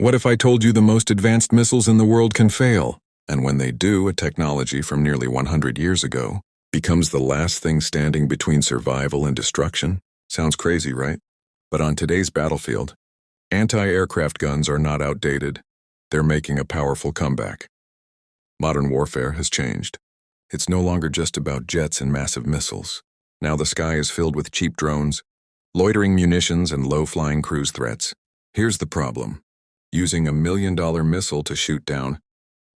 What if I told you the most advanced missiles in the world can fail? And when they do, a technology from nearly 100 years ago becomes the last thing standing between survival and destruction? Sounds crazy, right? But on today's battlefield, anti-aircraft guns are not outdated. They're making a powerful comeback. Modern warfare has changed. It's no longer just about jets and massive missiles. Now the sky is filled with cheap drones, loitering munitions, and low-flying cruise threats. Here's the problem. Using a $1 million missile to shoot down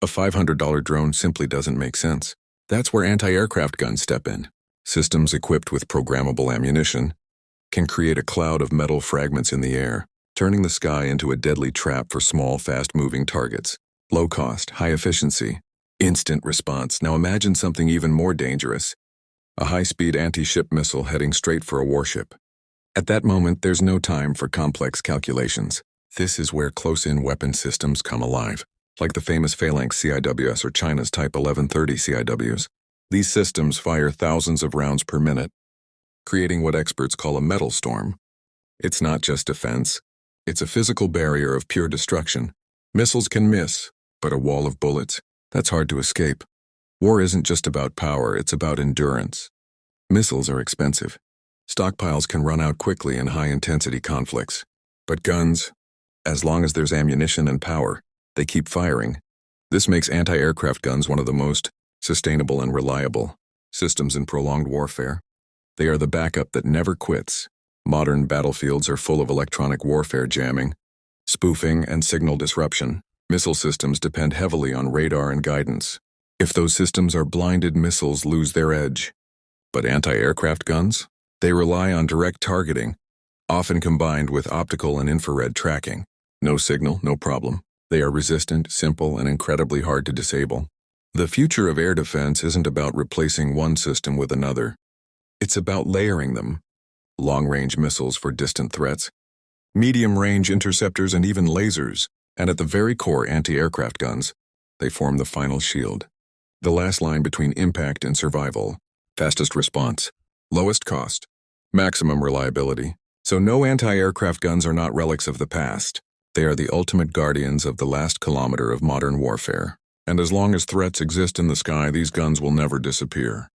a $500 drone simply doesn't make sense. That's where anti-aircraft guns step in. Systems equipped with programmable ammunition can create a cloud of metal fragments in the air, turning the sky into a deadly trap for small, fast-moving targets. Low cost, high efficiency, instant response. Now imagine something even more dangerous. A high-speed anti-ship missile heading straight for a warship. At that moment, there's no time for complex calculations. This is where close-in weapon systems come alive, like the famous Phalanx CIWS or China's Type 1130 CIWs. These systems fire thousands of rounds per minute, creating what experts call a metal storm. It's not just defense. It's a physical barrier of pure destruction. Missiles can miss, but a wall of bullets, that's hard to escape. War isn't just about power, it's about endurance. Missiles are expensive. Stockpiles can run out quickly in high-intensity conflicts. But guns, as long as there's ammunition and power, they keep firing. This makes anti-aircraft guns one of the most sustainable and reliable systems in prolonged warfare. They are the backup that never quits. Modern battlefields are full of electronic warfare jamming, spoofing, and signal disruption. Missile systems depend heavily on radar and guidance. If those systems are blinded, missiles lose their edge. But anti-aircraft guns? They rely on direct targeting, often combined with optical and infrared tracking. No signal, no problem. They are resistant, simple, and incredibly hard to disable. The future of air defense isn't about replacing one system with another. It's about layering them. Long-range missiles for distant threats, medium-range interceptors, and even lasers. And at the very core, anti-aircraft guns. They form the final shield. The last line between impact and survival. Fastest response, lowest cost, maximum reliability. So no, anti-aircraft guns are not relics of the past. They are the ultimate guardians of the last kilometer of modern warfare. And as long as threats exist in the sky, these guns will never disappear.